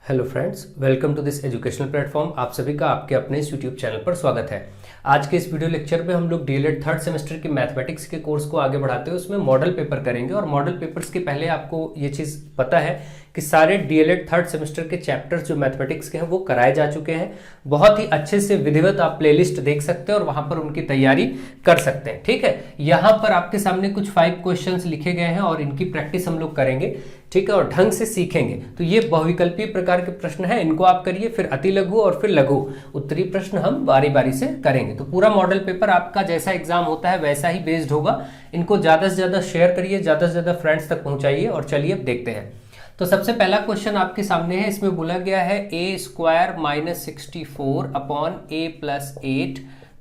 Hello friends, welcome to this educational platform. आप सभी का आपके अपने इस यूट्यूब चैनल पर स्वागत है। आज के इस वीडियो लेक्चर में हम लोग डीएलएड थर्ड सेमेस्टर के मैथमेटिक्स के कोर्स को आगे बढ़ाते हुए उसमें मॉडल पेपर करेंगे। और मॉडल पेपर्स के पहले आपको ये चीज़ पता है कि सारे डीएलएड थर्ड सेमेस्टर के चैप्टर्स जो मैथमेटिक्स के हैं वो कराए जा चुके हैं। बहुत ही अच्छे से विधिवत आप प्लेलिस्ट देख सकते हैं और वहां पर उनकी तैयारी कर सकते हैं। ठीक है, यहाँ पर आपके सामने कुछ 5 क्वेश्चंस लिखे गए हैं और इनकी प्रैक्टिस हम लोग करेंगे। ठीक है, और ढंग से सीखेंगे। तो ये बहुविकल्पीय प्रकार के प्रश्न हैं, इनको आप करिए, फिर अति लघु और फिर लघु उत्तरीय प्रश्न हम बारी बारी से करेंगे। तो पूरा मॉडल पेपर आपका जैसा एग्जाम होता है वैसा ही बेस्ड होगा। इनको ज्यादा से ज्यादा शेयर करिए, ज्यादा से ज्यादा फ्रेंड्स तक पहुंचाइए। और चलिए अब देखते हैं। तो सबसे पहला क्वेश्चन आपके सामने है। इसमें बोला गया है ए स्क्वायर माइनस 64 अपॉन ए प्लस 8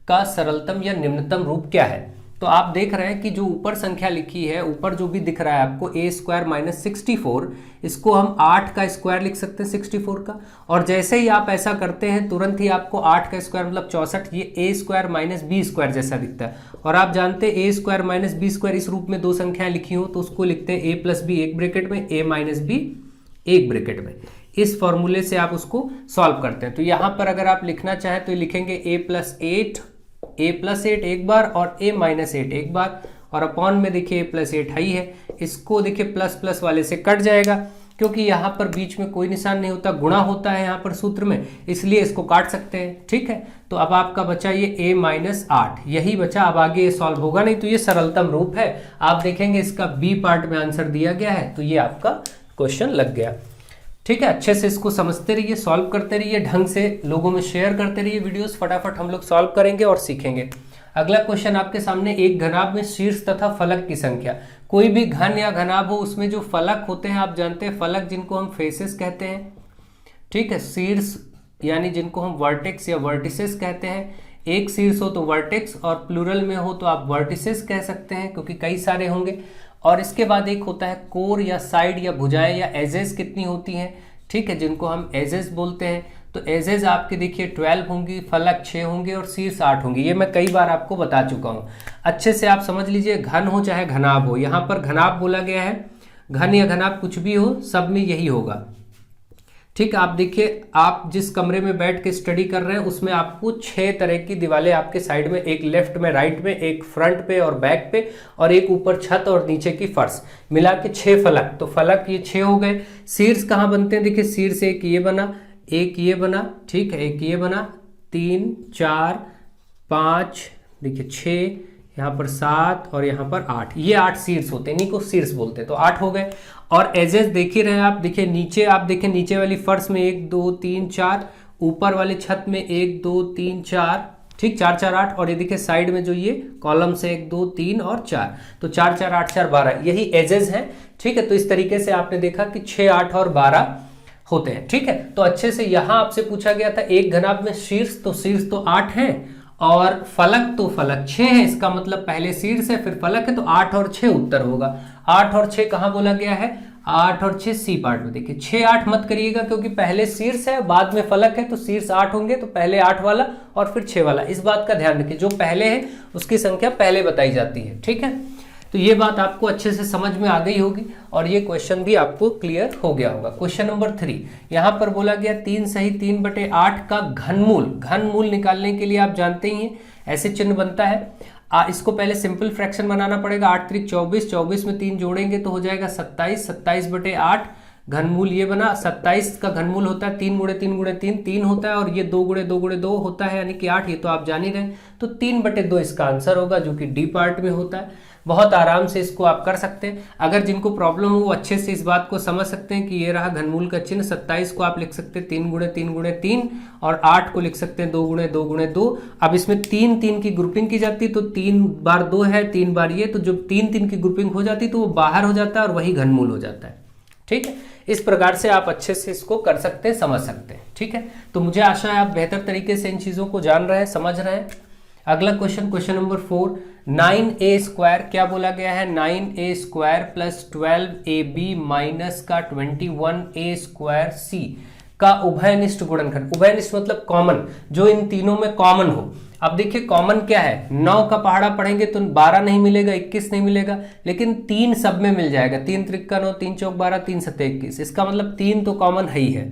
का सरलतम या निम्नतम रूप क्या है। तो आप देख रहे हैं कि जो ऊपर संख्या लिखी है, ऊपर जो भी दिख रहा है आपको ए स्क्वायर माइनस 64, इसको हम 8 का स्क्वायर लिख सकते हैं 64 का। और जैसे ही आप ऐसा करते हैं तुरंत ही आपको 8 का स्क्वायर मतलब 64, ये ए स्क्वायर माइनस बी स्क्वायर जैसा दिखता है। और आप जानते हैं ए स्क्वायर माइनस बी स्क्वायर इस रूप में दो संख्याएं लिखी हो तो उसको लिखते हैं ए प्लस बी एक ब्रैकेट में, ए माइनस बी एक ब्रैकेट में। इस फॉर्मूले से आप उसको सॉल्व करते हैं। तो यहां पर अगर आप लिखना चाहें तो लिखेंगे ए प्लस 8 एक बार और a माइनस 8 एक बार, और अपॉन में देखिए a प्लस 8 हाई है, इसको देखिए प्लस प्लस वाले से कट जाएगा क्योंकि यहाँ पर बीच में कोई निशान नहीं होता, गुणा होता है यहाँ पर सूत्र में, इसलिए इसको काट सकते हैं। ठीक है, तो अब आपका बचा ये a माइनस 8, यही बचा। अब आगे ये सॉल्व होगा नहीं, तो ये सरलतम रूप है। आप देखेंगे इसका बी पार्ट में आंसर दिया गया है, तो ये आपका क्वेश्चन लग गया। ठीक है, अच्छे से इसको समझते रहिए, सॉल्व करते रहिए, ढंग से लोगों में शेयर करते रहिए वीडियोस। फटाफट हम लोग सॉल्व करेंगे और सीखेंगे। अगला क्वेश्चन आपके सामने, एक घनाभ में शीर्ष तथा फलक की संख्या। कोई भी घन या घनाभ हो उसमें जो फलक होते हैं, आप जानते हैं फलक जिनको हम फेसेस कहते हैं। ठीक है, शीर्ष यानी जिनको हम वर्टेक्स या वर्टिसेस कहते हैं। एक शीर्ष हो तो वर्टेक्स और प्लूरल में हो तो आप वर्टिसेस कह सकते हैं क्योंकि कई सारे होंगे। और इसके बाद एक होता है कोर या साइड या भुजाएं या एजेस कितनी होती हैं। ठीक है, जिनको हम एजेस बोलते हैं। तो एजेस आपके देखिए 12 होंगी, फलक 6 होंगे और शीर्ष 8 होंगी। ये मैं कई बार आपको बता चुका हूँ। अच्छे से आप समझ लीजिए, घन हो चाहे घनाभ हो, यहाँ पर घनाभ बोला गया है। घन या घनाभ कुछ भी हो, सब में यही होगा। ठीक है, आप देखिए, आप जिस कमरे में बैठ के स्टडी कर रहे हैं उसमें आपको 6 तरह की दीवारें आपके साइड में, एक लेफ्ट में, राइट में, एक फ्रंट पे और बैक पे, और एक ऊपर छत और नीचे की फर्श, मिला के 6 फलक। तो फलक ये 6 हो गए। शीर्ष कहाँ बनते हैं, देखिए शीर्ष एक ये बना, एक ये बना, ठीक है, एक ये बना, 3 4 5, देखिए 6, यहाँ पर 7 और यहाँ पर 8, ये 8 शीर्ष होते हैं, इन्हीं को शीर्ष बोलते हैं। तो 8 हो गए। और एजेस देख ही रहे हैं आप, देखिए नीचे, आप देखिए नीचे वाली फर्श में 1 2 3 4, ऊपर वाली छत में 1 2 3 4, ठीक, 4 4 8, और ये देखिए साइड में जो ये कॉलम से 1 2 3 और 4, तो 4 4 8 4 12, यही एजेस हैं। ठीक है, तो इस तरीके से आपने देखा कि 6 8 और 12 होते हैं। ठीक है, तो अच्छे से यहाँ आपसे पूछा गया था एक घनाभ में शीर्ष तो 8 है और फलक तो फलक 6 है। इसका मतलब पहले शीर्ष है फिर फलक है, तो 8 और 6 उत्तर होगा। 8 और 6 कहाँ बोला गया है, 8 और 6 सी पार्ट में। देखिए 6 8 मत करिएगा क्योंकि पहले शीर्ष है बाद में फलक है, तो शीर्ष 8 होंगे तो पहले 8 वाला और फिर 6 वाला। इस बात का ध्यान रखिए, जो पहले है उसकी संख्या पहले बताई जाती है। ठीक है, तो ये बात आपको अच्छे से समझ में आ गई होगी और ये क्वेश्चन भी आपको क्लियर हो गया होगा। क्वेश्चन नंबर 3, यहाँ पर बोला गया 3 सही 3/8 का घनमूल निकालने के लिए आप जानते ही हैं ऐसे चिन्ह बनता है। इसको पहले सिंपल फ्रैक्शन बनाना पड़ेगा। 8 3 24, 24 में 3 जोड़ेंगे तो हो जाएगा 27, 27/8 घनमूल ये बना। 27 का घनमूल होता है 3 गुणे 3 गुणे 3, 3 होता है, और ये 2 गुणे 2 गुणे 2 होता है यानी कि 8, ये तो आप जान ही रहे हैं। तो 3/2 इसका आंसर होगा जो कि डी पार्ट में होता है। बहुत आराम से इसको आप कर सकते हैं। अगर जिनको प्रॉब्लम हो वो अच्छे से इस बात को समझ सकते हैं कि ये रहा घनमूल का चिन्ह। 27 को आप लिख सकते हैं 3 गुणे 3 गुणे 3, और 8 को लिख सकते हैं 2 गुणे 2 गुणे 2। अब इसमें 3 3 की ग्रुपिंग की जाती है, तो 3 बार 2 है, 3 बार ये, तो जब 3 3 की ग्रुपिंग हो जाती है तो वो बाहर हो जाता है और वही घनमूल हो जाता है। ठीक है, इस प्रकार से आप अच्छे से इसको कर सकते हैं, समझ सकते हैं। ठीक है, तो मुझे आशा है आप बेहतर तरीके से इन चीजों को जान रहे हैं, समझ रहे हैं। अगला question, question number 4, 9a square, क्या बोला गया है, 9a square plus 12ab minus का 21a स्क्वायर c का उभयनिष्ठ गुणनखंड। उभयनिष्ठ मतलब कॉमन, जो इन तीनों में कॉमन हो। अब देखिए कॉमन क्या है, 9 का पहाड़ा पढ़ेंगे तो 12 नहीं मिलेगा, 21 नहीं मिलेगा, लेकिन 3 सब में मिल जाएगा। 3 त्रिक 9, 3 चौक 12, 3 सत्ते 21, इसका मतलब 3 तो कॉमन है ही है।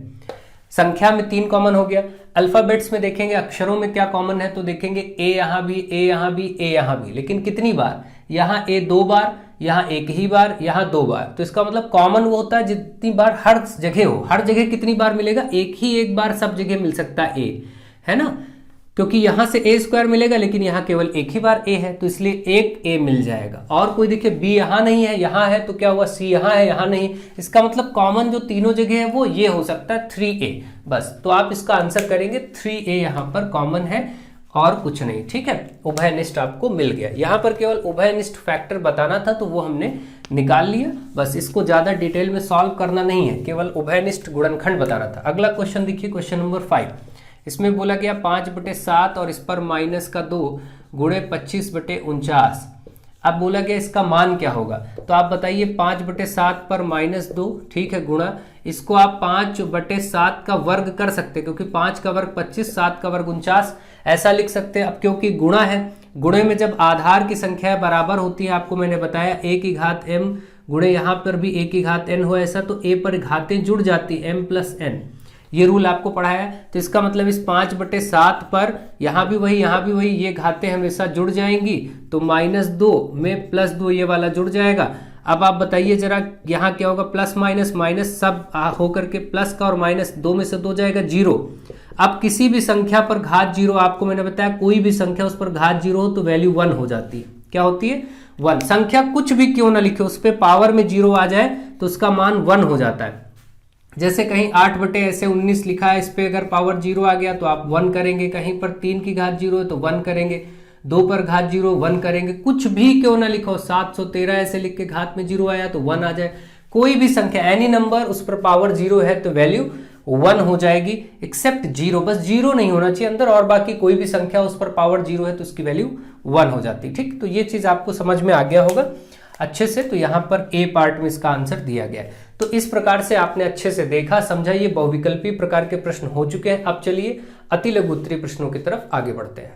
संख्या में 3 कॉमन हो गया। अल्फाबेट्स में देखेंगे अक्षरों में क्या कॉमन है, तो देखेंगे ए यहाँ भी, ए यहाँ भी, ए यहाँ भी, लेकिन कितनी बार, यहाँ ए 2 बार, यहाँ एक ही बार, यहाँ 2 बार। तो इसका मतलब कॉमन वो होता है जितनी बार हर जगह हो। हर जगह कितनी बार मिलेगा, एक बार सब जगह मिल सकता है ए, है ना, क्योंकि यहां से ए स्क्वायर मिलेगा लेकिन यहां केवल एक ही बार ए है, तो इसलिए एक ए मिल जाएगा। और कोई देखिए बी यहां नहीं है, यहां है, तो क्या हुआ, सी यहां है, यहां नहीं। इसका मतलब कॉमन जो तीनों जगह है वो ये हो सकता है 3a बस। तो आप इसका आंसर करेंगे 3a यहां पर कॉमन है और कुछ नहीं, ठीक है। उभयनिष्ठ आपको मिल गया। यहां पर केवल उभयनिष्ठ फैक्टर बताना था तो वो हमने निकाल लिया, बस इसको ज्यादा डिटेल में सॉल्व करना नहीं है, केवल उभयनिष्ठ गुणनखंड बताना था। अगला क्वेश्चन देखिए, क्वेश्चन नंबर 5। इसमें बोला गया 5/7 और इस पर -2 गुणे 25/49। अब बोला गया इसका मान क्या होगा, तो आप बताइए 5/7 पर -2, ठीक है, गुणा, इसको आप 5/7 का वर्ग कर सकते हैं क्योंकि 5 का वर्ग 25, 7 का वर्ग 49, ऐसा लिख सकते हैं। अब क्योंकि गुणा है, गुणे में जब आधार की संख्या बराबर होती है, आपको मैंने बताया a की घात m गुणे यहाँ पर भी a की घात n हो ऐसा, तो a पर घातें जुड़ जाती m + n, ये रूल आपको पढ़ाया है। तो इसका मतलब इस 5/7 पर यहाँ भी वही, यहाँ भी वही, ये घातें हमेशा जुड़ जाएंगी, तो -2 में +2 ये वाला जुड़ जाएगा। अब आप बताइए जरा यहाँ क्या होगा, प्लस माइनस माइनस सब होकर के प्लस का और -2 में से 2 जाएगा 0। अब किसी भी संख्या पर घात 0, आपको मैंने बताया कोई भी संख्या उस पर घात 0 हो तो वैल्यू 1 हो जाती है। क्या होती है, 1। संख्या कुछ भी क्यों ना लिखे, उस पर पावर में 0 आ जाए तो उसका मान 1 हो जाता है। जैसे कहीं 8/19 लिखा है, इस पे अगर पावर 0 आ गया तो आप 1 करेंगे, कहीं पर 3 की घात 0 है तो 1 करेंगे, 2 पर घात 0 1 करेंगे, कुछ भी क्यों ना लिखो, 713 ऐसे लिख के घात में 0 आया तो 1 आ जाए। कोई भी संख्या एनी नंबर उस पर पावर 0 है तो वैल्यू 1 हो जाएगी, एक्सेप्ट 0, बस 0 नहीं होना चाहिए अंदर, और बाकी कोई भी संख्या उस पर पावर 0 है तो उसकी वैल्यू 1 हो जाती है, ठीक। तो ये चीज आपको समझ में आ गया होगा अच्छे से। तो यहाँ पर ए पार्ट में इसका आंसर दिया गया है। तो इस प्रकार से आपने अच्छे से देखा, समझा, ये बहुविकल्पी प्रकार के प्रश्न हो चुके हैं। अब चलिए अति लघु उत्तरीय प्रश्नों की तरफ आगे बढ़ते हैं।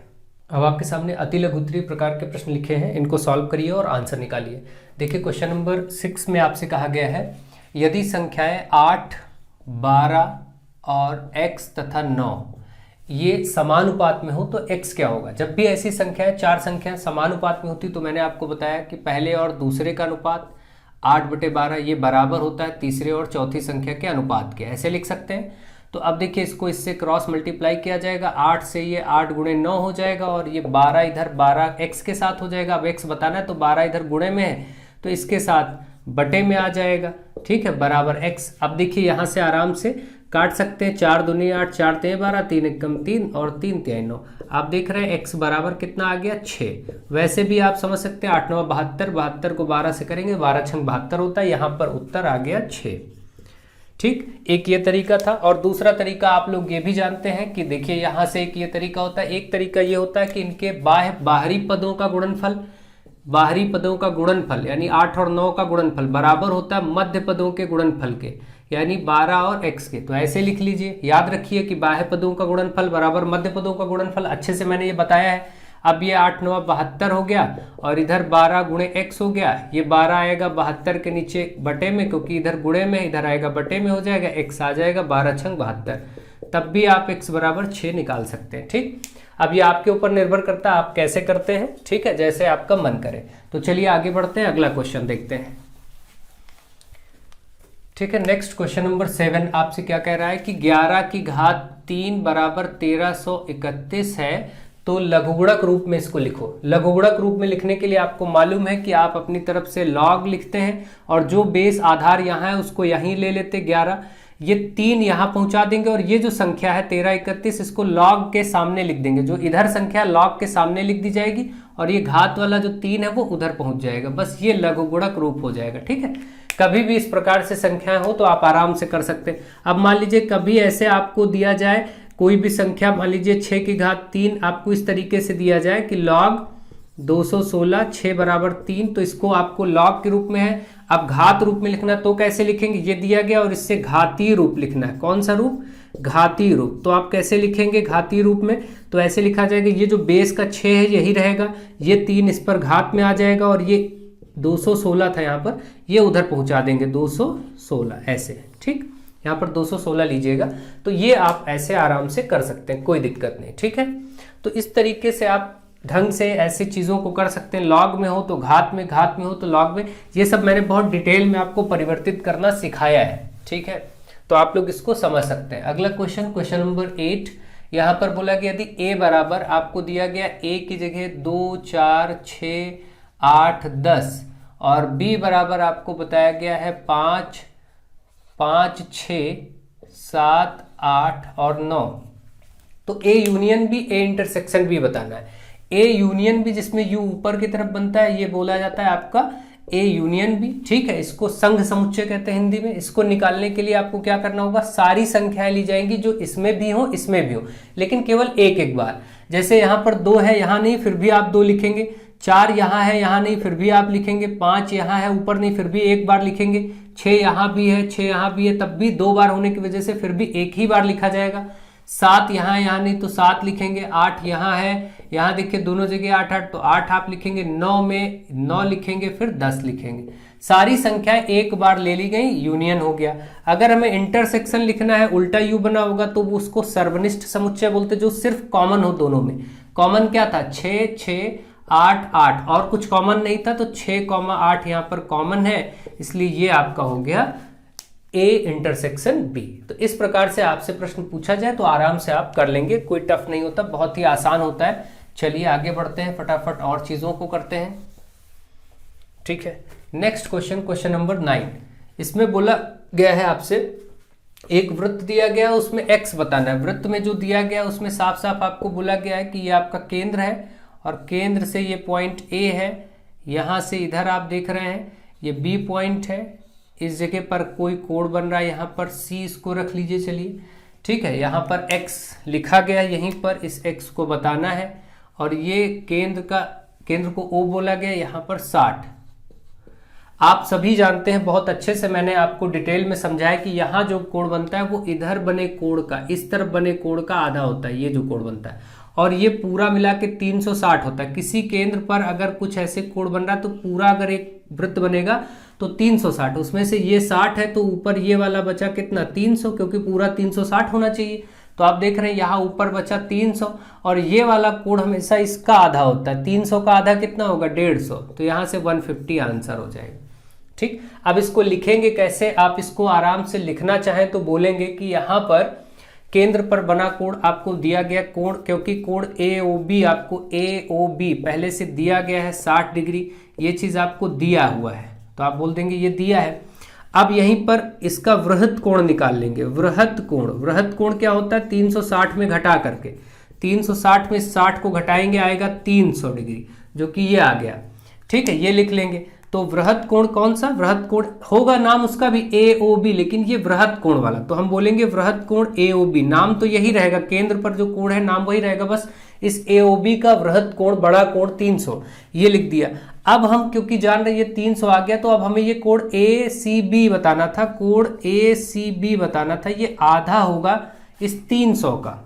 अब आपके सामने अति लघु उत्तरीय प्रकार के प्रश्न लिखे हैं, इनको सॉल्व करिए और आंसर निकालिए। देखिए क्वेश्चन नंबर 6 में आपसे कहा गया है, यदि संख्याएं 8, 12 और x तथा 9 ये समानुपात में हो तो x क्या होगा। जब भी ऐसी संख्याएं, 4 संख्याएं समानुपात में होती तो मैंने आपको बताया कि पहले और दूसरे का अनुपात 8/12 ये बराबर होता है तीसरे और चौथी संख्या के अनुपात के, ऐसे लिख सकते हैं। तो अब देखिए इसको इससे क्रॉस मल्टीप्लाई किया जाएगा, 8 से ये 8 गुणे 9 हो जाएगा और ये 12 इधर 12 x के साथ हो जाएगा। अब x बताना है तो 12 इधर गुणे में है तो इसके साथ बटे में आ जाएगा, ठीक है, बराबर x। अब देखिए यहाँ से आराम से काट सकते हैं, 4 दूनी 8, 4 तें 12, 3 एकम 3 और 3 तिहाई 9। आप देख रहे हैं x बराबर कितना आ गया, 6। वैसे भी आप समझ सकते हैं 8 9 72, 72 को 12 से करेंगे, 12 छंग 72 होता है, यहाँ पर उत्तर आ गया 6, ठीक। एक ये तरीका था। और दूसरा तरीका आप लोग ये भी जानते हैं कि देखिए यहाँ से एक ये तरीका होता है, एक तरीका ये होता है कि इनके बाहरी पदों का गुणनफल, बाहरी पदों का गुणनफल यानी 8 और 9 का गुणनफल बराबर होता है मध्य पदों के गुणनफल के, यानी 12 और x के। तो ऐसे लिख लीजिए, याद रखिए कि बाह्य पदों का गुणनफल बराबर मध्य पदों का गुणनफल, अच्छे से मैंने ये बताया है। अब ये 8 9 72 हो गया और इधर 12 गुणे x हो गया, ये 12 आएगा 72 के नीचे बटे में, क्योंकि इधर गुणे में इधर आएगा बटे में हो जाएगा, x आ जाएगा 12 छंग 72, तब भी आप x बराबर 6 निकाल सकते हैं, ठीक। अब ये आपके ऊपर निर्भर करता है आप कैसे करते हैं, ठीक है, जैसे आपका मन करे। तो चलिए आगे बढ़ते हैं, अगला क्वेश्चन देखते हैं, ठीक है। नेक्स्ट क्वेश्चन नंबर 7 आपसे क्या कह रहा है कि 11 की घात 3 बराबर 1331 है, तो लघुगुणक रूप में इसको लिखो। लघुगुणक रूप में लिखने के लिए आपको मालूम है कि आप अपनी तरफ से लॉग लिखते हैं और जो बेस आधार यहाँ है उसको यहीं ले लेते 11, ये 3 यहाँ पहुंचा देंगे और ये जो संख्या है 1331 इसको लॉग के सामने लिख देंगे। जो इधर संख्या लॉग के सामने लिख दी जाएगी और ये घात वाला जो 3 है वो उधर पहुंच जाएगा, बस ये लघुगुणक रूप हो जाएगा, ठीक है। कभी भी इस प्रकार से संख्याएं हो तो आप आराम से कर सकते हैं। अब मान लीजिए कभी ऐसे आपको दिया जाए कोई भी संख्या, मान लीजिए 6 की घात 3 आपको इस तरीके से दिया जाए कि log 216 6 बराबर 3, तो इसको आपको log के रूप में है। अब घात रूप में लिखना तो कैसे लिखेंगे, ये दिया गया और इससे घातीय रूप लिखना है। कौन सा रूप, घातीय रूप। तो आप कैसे लिखेंगे घातीय रूप में, तो ऐसे लिखा जाएगा, ये जो बेस का 6 है यही रहेगा, ये 3 इस पर घात में आ जाएगा और ये 216 था यहाँ पर, ये उधर पहुंचा देंगे 216 ऐसे, ठीक। यहाँ पर 216 लीजिएगा। तो ये आप ऐसे आराम से कर सकते हैं, कोई दिक्कत नहीं, ठीक है। तो इस तरीके से आप ढंग से ऐसी चीज़ों को कर सकते हैं। लॉग में हो तो घात में, घात में हो तो लॉग में, ये सब मैंने बहुत डिटेल में आपको परिवर्तित करना सिखाया है, ठीक है। तो आप लोग इसको समझ सकते हैं। अगला क्वेश्चन, क्वेश्चन नंबर 8, यहाँ पर बोला गया यदि a बराबर आपको दिया गया a की जगह 2 4 6 8 10 और b बराबर आपको बताया गया है 5 5 6 7 8 और 9, तो a union b a intersection b बताना है। a यूनियन b जिसमें u ऊपर की तरफ बनता है, ये बोला जाता है आपका ए यूनियन बी, ठीक है। इसको संघ समुच्चय कहते हैं हिंदी में। इसको निकालने के लिए आपको क्या करना होगा, सारी संख्याएं ली जाएंगी जो इसमें भी हो इसमें भी हो, लेकिन केवल एक एक बार। जैसे यहाँ पर 2 है, यहाँ नहीं, फिर भी आप 2 लिखेंगे। 4 यहाँ है, यहाँ नहीं, फिर भी आप लिखेंगे। 5 यहाँ है, ऊपर नहीं, फिर भी एक बार लिखेंगे। 6 यहाँ भी है, 6 यहाँ भी है, तब भी 2 बार होने की वजह से फिर भी एक ही बार लिखा जाएगा। 7 यहाँ है, यहाँ नहीं, तो 7 लिखेंगे। 8 यहाँ है, यहाँ देखिए दोनों जगह 8 8, तो 8 आप लिखेंगे। 9 में 9 लिखेंगे, फिर 10 लिखेंगे। सारी संख्याएं एक बार ले ली गई, यूनियन हो गया। अगर हमें इंटरसेक्शन लिखना है, उल्टा यू बना होगा, तो उसको सर्वनिष्ठ समुच्चय बोलते, जो सिर्फ कॉमन हो दोनों में। कॉमन क्या था, 6 6 8 8, और कुछ कॉमन नहीं था, तो 6 8 यहाँ पर कॉमन है, इसलिए ये आपका हो गया ए इंटरसेक्शन बी। तो इस प्रकार से आपसे प्रश्न पूछा जाए तो आराम से आप कर लेंगे, कोई टफ नहीं होता, बहुत ही आसान होता है। चलिए आगे बढ़ते हैं, फटाफट और चीजों को करते हैं, ठीक है। नेक्स्ट क्वेश्चन, क्वेश्चन नंबर 9, इसमें बोला गया है आपसे एक वृत्त दिया गया, उसमें x बताना है। वृत्त में जो दिया गया उसमें साफ साफ आपको बोला गया है कि ये आपका केंद्र है और केंद्र से ये पॉइंट A है, यहाँ से इधर आप देख रहे हैं ये B पॉइंट है, इस जगह पर कोई कोण बन रहा है, यहाँ पर C इसको रख लीजिए, चलिए, ठीक है। यहाँ पर x लिखा गया, यहीं पर इस x को बताना है, और ये केंद्र को O बोला गया, यहाँ पर 60। आप सभी जानते हैं बहुत अच्छे से, मैंने आपको डिटेल में समझाया कि यहाँ जो कोण बनता है वो इधर बने कोण का, इस तरफ बने कोण का आधा होता है, ये जो कोण बनता है, और ये पूरा मिला के 360 होता है। किसी केंद्र पर अगर कुछ ऐसे कोण बन रहा है तो पूरा अगर एक वृत्त बनेगा तो 360, उसमें से ये 60 है तो ऊपर ये वाला बचा कितना, 300, क्योंकि पूरा 360 होना चाहिए। तो आप देख रहे हैं यहाँ ऊपर बचा 300, और ये वाला कोण हमेशा इसका आधा होता है। 300 का आधा कितना होगा, 150, तो यहाँ से 150 आंसर हो जाएगा, ठीक। अब इसको लिखेंगे कैसे, आप इसको आराम से लिखना चाहें तो बोलेंगे कि यहाँ पर केंद्र पर बना कोण आपको दिया गया कोण, क्योंकि कोण AOB आपको AOB पहले से दिया गया है 60 डिग्री, ये चीज आपको दिया हुआ है, तो आप बोल देंगे ये दिया है। अब यहीं पर इसका वृहत कोण निकाल लेंगे। वृहत कोण क्या होता है, 360 में घटा करके, 360 में 60 को घटाएंगे आएगा 300 डिग्री, जो कि ये आ गया, ठीक है, ये लिख लेंगे। तो वृहत कोण कौन सा, वृहत कोण होगा नाम उसका भी AOB, लेकिन ये वृहत कोण वाला, तो हम बोलेंगे वृहत कोण AOB। नाम तो यही रहेगा, केंद्र पर जो कोण है नाम वही रहेगा, बस इस AOB का वृहत कोण, बड़ा कोण 300, ये लिख दिया। अब हम क्योंकि जान रहे ये 300 आ गया, तो अब हमें ये कोण ACB बताना था, कोण ACB बताना था, ये आधा होगा इस 300 का,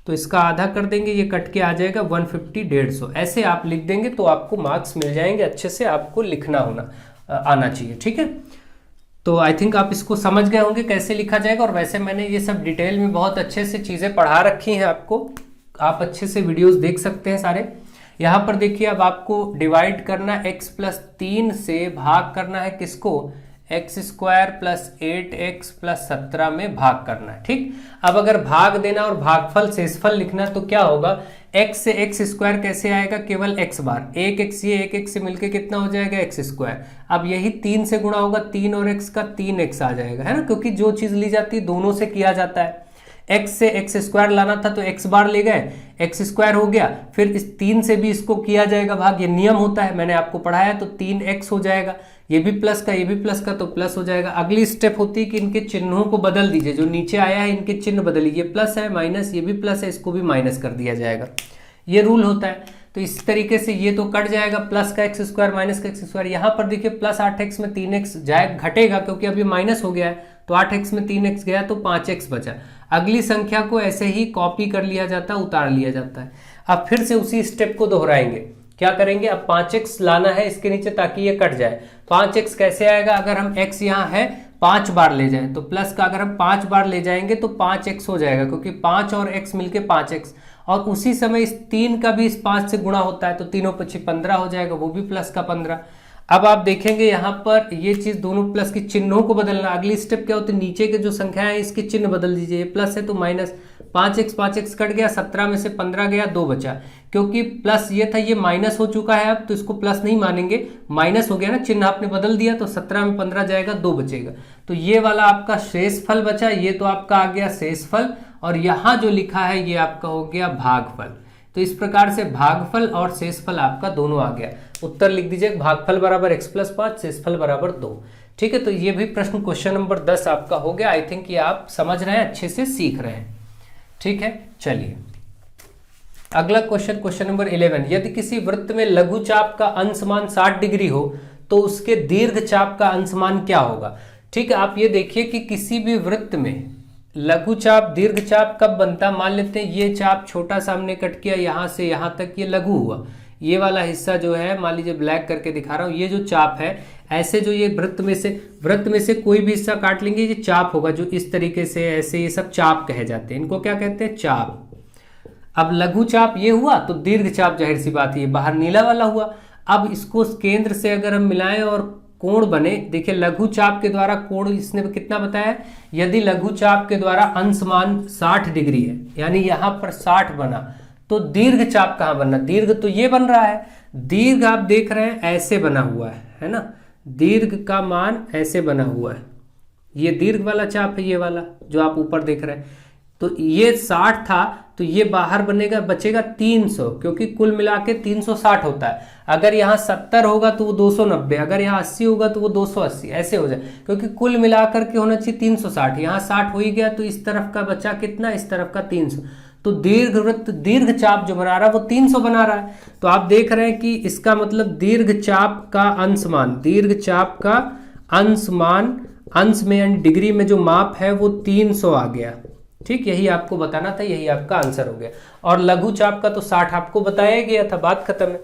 तो इसका आधा कर देंगे, ये कट के आ जाएगा 150 150, ऐसे आप लिख देंगे तो आपको मार्क्स मिल जाएंगे। अच्छे से आपको लिखना आना चाहिए, ठीक है। तो आई थिंक आप इसको समझ गए होंगे कैसे लिखा जाएगा, और वैसे मैंने ये सब डिटेल में बहुत अच्छे से चीज़ें पढ़ा रखी हैं आपको, आप अच्छे से वीडियोस देख सकते हैं सारे। यहाँ पर देखिए, अब आपको डिवाइड करना x+3 से भाग करना है किसको, x² + 8x + 17 में भाग करना है, ठीक। अब अगर भाग देना और भागफल शेषफल लिखना तो क्या होगा, x से x² कैसे आएगा, केवल x बार, 1x, ये 1x से मिलके कितना हो जाएगा x²। अब यही 3 से गुणा होगा, 3 और x का 3x आ जाएगा, है ना, क्योंकि जो चीज ली जाती है दोनों से किया जाता है। x से x² लाना था तो x बार ले गए, x² हो गया, फिर इस 3 से भी इसको किया जाएगा भाग, ये नियम होता है, मैंने आपको पढ़ाया, तो 3x हो जाएगा, ये भी प्लस का ये भी प्लस का, तो प्लस हो जाएगा। अगली स्टेप होती है कि इनके चिन्हों को बदल दीजिए, जो नीचे आया है इनके चिन्ह बदलिए, ये प्लस है माइनस, ये भी प्लस है, इसको भी माइनस कर दिया जाएगा, ये रूल होता है। तो इस तरीके से ये तो कट जाएगा, प्लस का x² माइनस का x²। यहाँ पर देखिए प्लस 8x में 3x जाए घटेगा, क्योंकि अभी माइनस हो गया है, तो 8x में 3x गया तो 5x बचा। अगली संख्या को ऐसे ही कॉपी कर लिया जाता है, उतार लिया जाता है। अब फिर से उसी स्टेप को दोहराएंगे, क्या करेंगे, अब 5x लाना है इसके नीचे ताकि ये कट जाए। 5x कैसे आएगा, अगर हम x यहाँ है 5 बार ले जाएं तो प्लस का अगर हम 5 बार ले जाएंगे तो 5x हो जाएगा, क्योंकि 5 और x मिलके 5x, और उसी समय इस 3 का भी इस 5 से गुणा होता है तो तीनों पक्षी 15 हो जाएगा, वो भी प्लस का 15। अब आप देखेंगे यहाँ पर ये चीज दोनों प्लस के चिन्हों को बदलना। अगली स्टेप क्या होती है, नीचे के जो संख्या है इसके चिन्ह बदल दीजिए, ये प्लस है तो माइनस, 5x कट गया, 17 में से 15 गया, 2 बचा, क्योंकि प्लस ये था ये माइनस हो चुका है अब तो इसको प्लस नहीं मानेंगे, माइनस हो गया ना, चिन्ह आपने बदल दिया तो 17 में 15 जाएगा, 2 बचेगा, तो ये वाला आपका शेष फल बचा, ये तो आपका आ गया शेष फल, और यहाँ जो लिखा है ये आपका हो गया भागफल। तो इस प्रकार से भागफल और शेषफल आपका दोनों आ गया। उत्तर लिख दीजिए, भागफल बराबर x+5, शेषफल बराबर 2। ठीक है, तो ये भी प्रश्न क्वेश्चन नंबर 10 आपका हो गया। आई थिंक ये आप समझ रहे हैं, अच्छे से सीख रहे हैं। ठीक है, चलिए अगला क्वेश्चन, क्वेश्चन नंबर 11। यदि किसी वृत्त में लघु चाप का अंशमान 60 डिग्री हो तो उसके दीर्घ चाप का अंशमान क्या होगा। ठीक है, आप ये देखिए कि किसी भी वृत्त में लघु चाप दीर्घ चाप कब बनता है। मान लेते हैं ये चाप छोटा सामने कट किया, यहाँ से यहाँ तक ये लघु हुआ, ये वाला हिस्सा जो है मान लीजिए ब्लैक करके दिखा रहा हूँ, ये जो चाप है ऐसे जो ये वृत्त में से कोई भी हिस्सा काट लेंगे ये चाप होगा, जो इस तरीके से ऐसे ये सब चाप कहे जाते हैं, इनको क्या कहते हैं, चाप। अब लघु चाप ये हुआ तो दीर्घ चाप जाहिर सी बात ये बाहर नीला वाला हुआ। अब इसको केंद्र से अगर हम मिलाएं और कोण बने, देखिए लघु चाप के द्वारा कोण इसने कितना बताया, यदि लघु चाप के द्वारा अंशमान 60 डिग्री है, यानी यहां पर 60 बना, तो दीर्घ चाप कहां बनना, दीर्घ तो ये बन रहा है, दीर्घ आप देख रहे हैं ऐसे बना हुआ है ना, दीर्घ का मान ऐसे बना हुआ है, ये दीर्घ वाला चाप है, ये वाला जो आप ऊपर देख रहे हैं, तो ये 60 था तो ये बाहर बनेगा, बचेगा 300, क्योंकि कुल मिला के 360 होता है। अगर यहाँ 70 होगा तो वो 290, अगर यहाँ 80 होगा तो वो 280, ऐसे हो जाए, क्योंकि कुल मिलाकर के होना चाहिए 360, यहाँ 60 हो ही गया तो इस तरफ का बचा कितना, इस तरफ का 300, तो दीर्घ वृत्त दीर्घ चाप जो बना रहा है वो 300 बना रहा है। तो आप देख रहे हैं कि इसका मतलब दीर्घ चाप का अंशमान, दीर्घ चाप का अंशमान, अंश में यानी डिग्री में जो माप है वो 300 आ गया। ठीक, यही आपको बताना था, यही आपका आंसर हो गया। और लघु चाप का तो 60 आपको बताया गया था, बात खत्म है,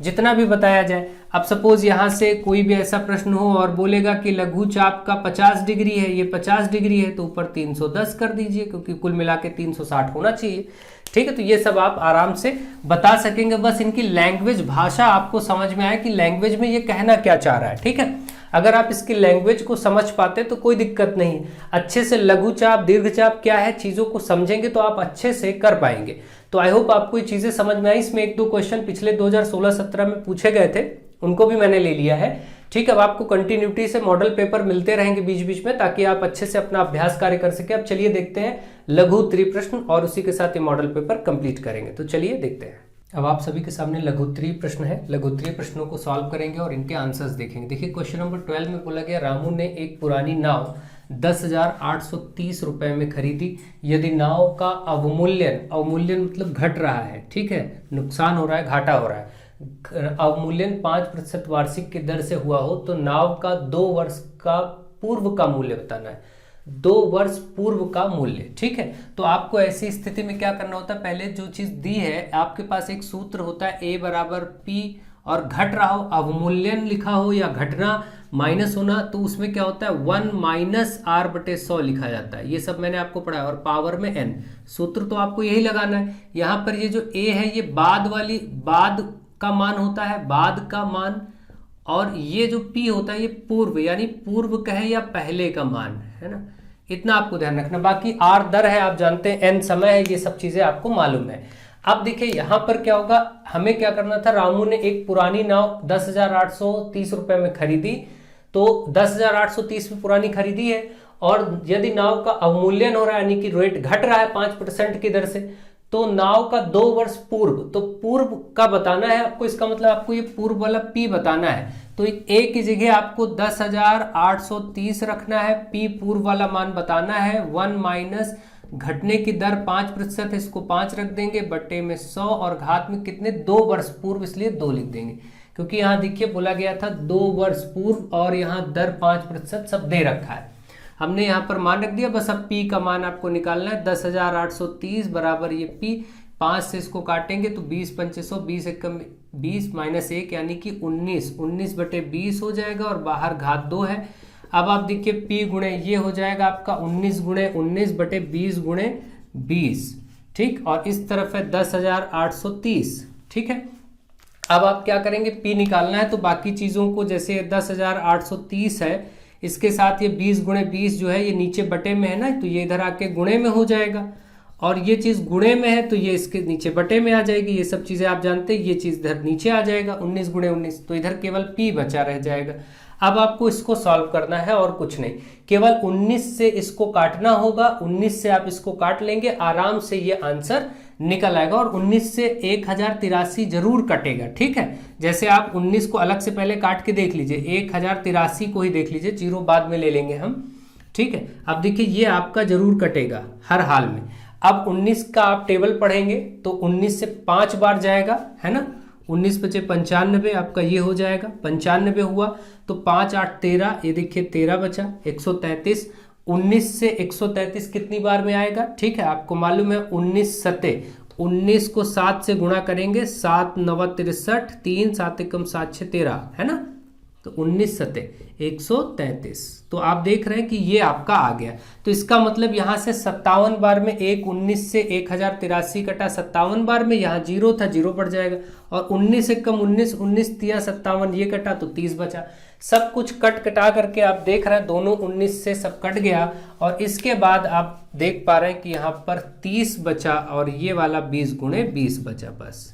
जितना भी बताया जाए। अब सपोज यहाँ से कोई भी ऐसा प्रश्न हो और बोलेगा कि लघु चाप का 50 डिग्री है, ये 50 डिग्री है, तो ऊपर 310 कर दीजिए, क्योंकि कुल मिला के 360 होना चाहिए। ठीक है, तो ये सब आप आराम से बता सकेंगे, बस इनकी लैंग्वेज भाषा आपको समझ में आए कि लैंग्वेज में ये कहना क्या चाह रहा है। ठीक है, अगर आप इसकी लैंग्वेज को समझ पाते तो कोई दिक्कत नहीं, अच्छे से लघु चाप दीर्घ चाप क्या है चीज़ों को समझेंगे तो आप अच्छे से कर पाएंगे। तो आई होप आपको ये चीज़ें समझ में आई। इसमें 1-2 क्वेश्चन पिछले 2016-17 में पूछे गए थे, उनको भी मैंने ले लिया है। ठीक है, अब आपको कंटिन्यूटी से मॉडल पेपर मिलते रहेंगे बीच बीच में, ताकि आप अच्छे से अपना अभ्यास कार्य कर सके। अब चलिए देखते हैं लघु त्रिप्रश्न और उसी के साथ ये मॉडल पेपर कंप्लीट करेंगे। तो चलिए देखते हैं। अब आप सभी के सामने लघुत्तरीय प्रश्न है, लघुत्तरीय प्रश्नों को सॉल्व करेंगे और इनके आंसर्स देखेंगे। देखिए क्वेश्चन नंबर 12 में बोला गया, रामू ने एक पुरानी नाव 10,830 रुपए में खरीदी। यदि नाव का अवमूल्यन, अवमूल्यन मतलब घट रहा है, ठीक है, नुकसान हो रहा है, घाटा हो रहा है, अवमूल्यन 5% वार्षिक की दर से हुआ हो, तो नाव का 2 वर्ष का पूर्व का मूल्य बताना है, 2 वर्ष पूर्व का मूल्य। ठीक है, तो आपको ऐसी स्थिति में क्या करना होता है, पहले जो चीज दी है आपके पास एक सूत्र होता है, A बराबर P, और घट रहा हो, अवमूल्यन लिखा हो या घटना माइनस होना, तो उसमें क्या होता है 1 माइनस R/100 लिखा जाता है। ये सब मैंने आपको पढ़ाया, और पावर में n, सूत्र तो आपको यही लगाना है। यहाँ पर ये जो A है ये बाद वाली, बाद का मान होता है, बाद का मान, और ये जो P होता है ये पूर्व, यानी पूर्व कहे या पहले का मान है ना, इतना आपको ध्यान रखना। बाकी R दर है, आप जानते हैं, n समय है, ये सब चीजें आपको मालूम है। अब देखिए यहाँ पर क्या होगा, हमें क्या करना था, रामू ने एक पुरानी नाव 10,830 रुपए में खरीदी, तो 10,830 में पुरानी खरीदी है, और यदि नाव का अवमूल्यन हो रहा है यानी कि रेट घट रहा है 5% की दर से, तो नाव का 2 वर्ष पूर्व, तो पूर्व का बताना है आपको, इसका मतलब आपको ये पूर्व वाला P बताना है। तो A की जगह आपको 10,830 रखना है, P पूर्व वाला मान बताना है, 1 माइनस घटने की दर 5% है, इसको 5 रख देंगे, बट्टे में 100, और घात में कितने 2 वर्ष पूर्व, इसलिए 2 लिख देंगे, क्योंकि यहाँ देखिए बोला गया था 2 वर्ष पूर्व, और यहाँ दर 5% सब दे रखा है, हमने यहाँ पर मान रख दिया। बस अब P का मान आपको निकालना है, 10,830 बराबर ये P, 5 से इसको काटेंगे तो 20×5 100, 20 एकम 20 माइनस 1 यानी कि 19, 19/20 हो जाएगा, और बाहर घात 2 है। अब आप देखिए P गुणे ये हो जाएगा आपका 19 गुणे 19 बटे 20 गुणे 20, ठीक, और इस तरफ है 10,830, ठीक है। अब आप क्या करेंगे, P निकालना है तो बाकी चीज़ों को, जैसे 10,830 है, इसके साथ ये 20 गुणे 20 जो है ये नीचे बटे में है ना, तो ये इधर आके गुणे में हो जाएगा, और ये चीज़ गुणे में है तो ये इसके नीचे बटे में आ जाएगी। ये सब चीज़ें आप जानते हैं, ये चीज़ इधर नीचे आ जाएगा 19 गुणे 19, तो इधर केवल P बचा रह जाएगा। अब आपको इसको सॉल्व करना है और कुछ नहीं, केवल 19 से इसको काटना होगा, 19 से आप इसको काट लेंगे, आराम से ये आंसर निकल आएगा। और 19 से 1083 जरूर कटेगा, ठीक है। जैसे आप 19 को अलग से पहले काट के देख लीजिए, 1083 को ही देख लीजिए, जीरो बाद में ले लेंगे हम, ठीक है। अब देखिए ये आपका जरूर कटेगा हर हाल में। अब 19 का आप टेबल पढ़ेंगे तो 19 से 5 बार जाएगा, है ना, 19 बचे 95, आपका ये हो जाएगा 95 हुआ, तो 5 8 13, ये देखिए 13 बचा 133। 19 से 133 कितनी बार में आएगा, ठीक है, आपको मालूम है 19 सते, 19 को 7 से गुणा करेंगे, 7 9 63, 3 7 1 7 6 13, है ना, तो 19 सते 133। तो आप देख रहे हैं कि ये आपका आ गया। तो इसका मतलब यहाँ से 57 बार में 19 से 1083 कटा, 57 बार में यहाँ 0 था, 0 पड़ जाएगा, और 19 से कम 19, 19 तिया 57, ये कटा तो 30 बचा। सब कुछ कट कटा करके आप देख रहे हैं दोनों 19 से सब कट गया, और इसके बाद आप देख पा रहे हैं कि यहाँ पर 30 बचा, और ये वाला 20 गुणे 20 बचा, बस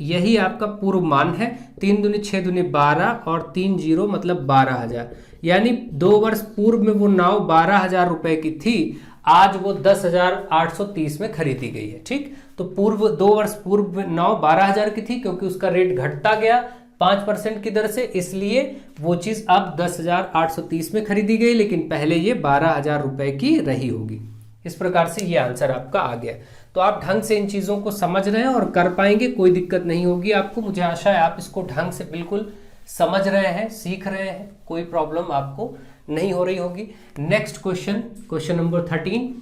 यही आपका पूर्व मान है। 3 दूनी 6 दूनी 12 और 3 जीरो मतलब 12,000, यानी 2 वर्ष पूर्व में वो नाव 12,000 रुपए की थी, आज वो 10,830 में खरीदी गई है, ठीक। तो पूर्व 2 वर्ष पूर्व में नाव 12,000 की थी, क्योंकि उसका रेट घटता गया 5% की दर से, इसलिए वो चीज अब 10,830 में खरीदी गई, लेकिन पहले ये 12,000 रुपए की रही होगी। इस प्रकार से ये आंसर आपका आ गया। तो आप ढंग से इन चीज़ों को समझ रहे हैं और कर पाएंगे, कोई दिक्कत नहीं होगी आपको। मुझे आशा है आप इसको ढंग से बिल्कुल समझ रहे हैं, सीख रहे हैं, कोई प्रॉब्लम आपको नहीं हो रही होगी। Next question, question number 13,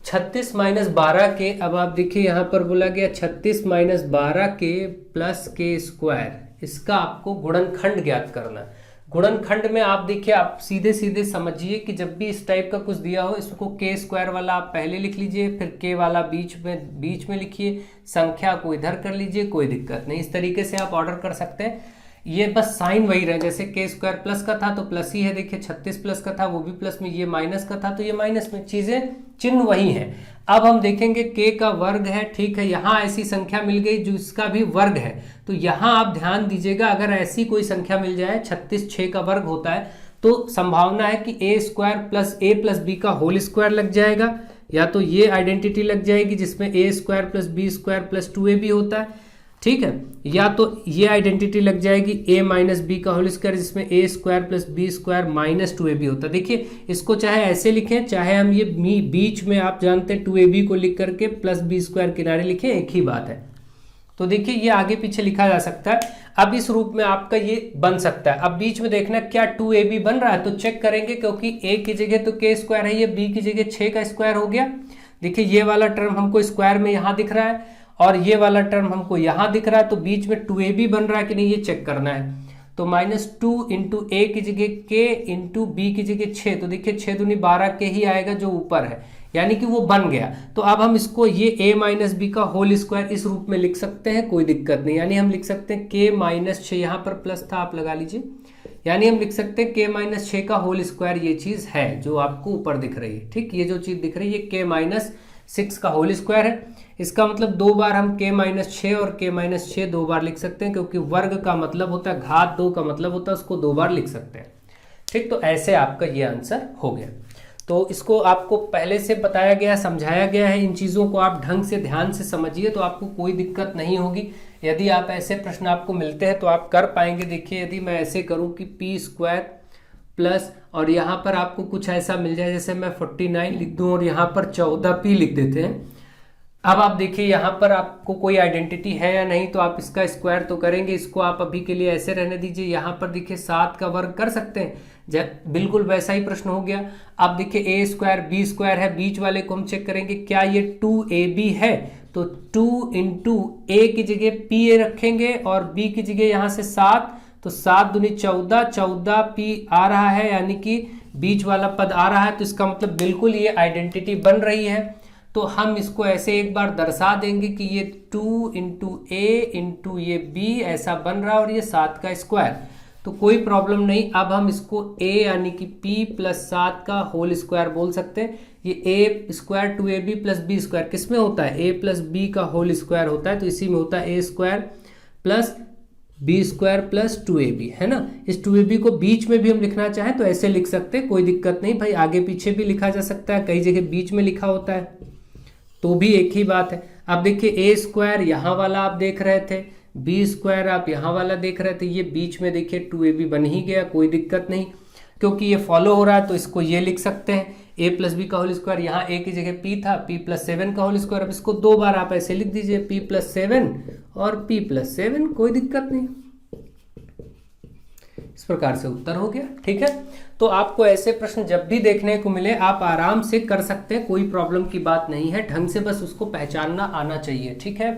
36 minus 12 के, अब आप देखिए यहाँ पर बोला गया 36 माइनस 12 के प्लस के स्क्वायर, इसका आपको गुणनखंड ज्ञात करना। गुणनखंड में आप देखिए, आप सीधे सीधे समझिए कि जब भी इस टाइप का कुछ दिया हो, इसको के स्क्वायर वाला आप पहले लिख लीजिए, फिर के वाला बीच में लिखिए, संख्या को इधर कर लीजिए, कोई दिक्कत नहीं। इस तरीके से आप ऑर्डर कर सकते हैं। ये बस साइन वही रहे, जैसे के स्क्वायर प्लस का था तो प्लस ही है, देखिए 36 प्लस का था वो भी प्लस में, ये माइनस का था तो ये माइनस में, चीजें चिन्ह वही है। अब हम देखेंगे के का वर्ग है, ठीक है, यहाँ ऐसी संख्या मिल गई जो इसका भी वर्ग है, तो यहाँ आप ध्यान दीजिएगा, अगर ऐसी कोई संख्या मिल जाए 36 6 का वर्ग होता है, तो संभावना है कि A square plus A plus B का होल स्क्वायर लग जाएगा, या तो ये आइडेंटिटी लग जाएगी जिसमें A square plus B square plus 2ab होता है, ठीक है, या तो ये आइडेंटिटी लग जाएगी a माइनस बी का होल स्क्वायर जिसमें A square plus B square minus 2ab होता है। देखिए इसको चाहे ऐसे लिखें, चाहे हम ये बीच में आप जानते हैं 2ab को लिख करके प्लस बी स्क्वायर किनारे लिखें, एक ही बात है। तो देखिए ये आगे पीछे लिखा जा सकता है। अब इस रूप में आपका ये बन सकता है। अब बीच में देखना क्या 2ab बन रहा है, तो चेक करेंगे, क्योंकि a की जगह तो k स्क्वायर है, ये b की जगह 6 का स्क्वायर हो गया। देखिए ये वाला टर्म हमको स्क्वायर में यहाँ दिख रहा है और ये वाला टर्म हमको यहाँ दिख रहा है, तो बीच में 2ab बन रहा है कि नहीं ये चेक करना है। तो -2 इंटू ए की जगह k इंटू बी की जगह 6, तो देखिए 6 दूनी 12 के ही आएगा जो ऊपर है, यानी कि वो बन गया। तो अब हम इसको ये a माइनस बी का होल स्क्वायर इस रूप में लिख सकते हैं, कोई दिक्कत नहीं। यानी हम लिख सकते हैं k माइनस 6, यहाँ पर प्लस था आप लगा लीजिए, यानी हम लिख सकते हैं k माइनस 6 का होल स्क्वायर, ये चीज़ है जो आपको ऊपर दिख रही है, ठीक। ये जो चीज़ दिख रही है ये k माइनस 6 का होल स्क्वायर है। इसका मतलब 2 बार हम k माइनस 6 और k माइनस 6 2 बार लिख सकते हैं, क्योंकि वर्ग का मतलब होता है घात 2 का मतलब होता है, उसको 2 बार लिख सकते हैं, ठीक। तो ऐसे आपका ये आंसर हो गया। तो इसको आपको पहले से बताया गया, समझाया गया है, इन चीज़ों को आप ढंग से ध्यान से समझिए तो आपको कोई दिक्कत नहीं होगी। यदि आप ऐसे प्रश्न आपको मिलते हैं तो आप कर पाएंगे। देखिए यदि मैं ऐसे करूँ कि p स्क्वायर प्लस और यहाँ पर आपको कुछ ऐसा मिल जाए, जैसे मैं 49 लिख दूँ और यहाँ पर 14p लिख देते हैं। अब आप देखिए यहाँ पर आपको कोई आइडेंटिटी है या नहीं, तो आप इसका स्क्वायर तो करेंगे, इसको आप अभी के लिए ऐसे रहने दीजिए। यहाँ पर देखिए 7 का वर्ग कर सकते हैं, बिल्कुल वैसा ही प्रश्न हो गया। अब देखिए ए स्क्वायर बी स्क्वायर है, बीच वाले को हम चेक करेंगे क्या ये 2ab है, तो 2 इंटू ए की जगह pa रखेंगे और b की जगह यहाँ से 7, तो 7 दूनी 14, 14 p आ रहा है, यानी कि बीच वाला पद आ रहा है, तो इसका मतलब बिल्कुल ये आइडेंटिटी बन रही है। तो हम इसको ऐसे एक बार दर्शा देंगे कि ये 2 इंटू ए इंटू ये बी ऐसा बन रहा है और ये 7 का स्क्वायर, तो कोई प्रॉब्लम नहीं। अब हम इसको a यानी कि p प्लस 7 का होल स्क्वायर बोल सकते हैं। ये a square 2ab plus B square किस में होता है, a प्लस बी का होल स्क्वायर होता है, तो इसी में होता है a square plus B square plus 2ab, है ना। इस 2ab को बीच में भी हम लिखना चाहें तो ऐसे लिख सकते हैं, कोई दिक्कत नहीं भाई, आगे पीछे भी लिखा जा सकता है, कई जगह बीच में लिखा होता है तो भी एक ही बात है। अब देखिए a स्क्वायर यहाँ वाला आप देख रहे थे, बी स्क्वायर आप यहाँ वाला देख रहे थे, ये बीच में देखिए 2ab बन ही गया, कोई दिक्कत नहीं, क्योंकि ये फॉलो हो रहा है तो इसको ये लिख सकते हैं a प्लस बी का होल स्क्वायर, यहाँ a की जगह p था, p प्लस 7 का होल स्क्वायर, अब इसको 2 बार आप ऐसे लिख दीजिए p प्लस 7 और p प्लस 7, कोई दिक्कत नहीं। इस प्रकार से उत्तर हो गया, ठीक है। तो आपको ऐसे प्रश्न जब भी देखने को मिले आप आराम से कर सकते हैं, कोई प्रॉब्लम की बात नहीं है, ढंग से बस उसको पहचानना आना चाहिए, ठीक है।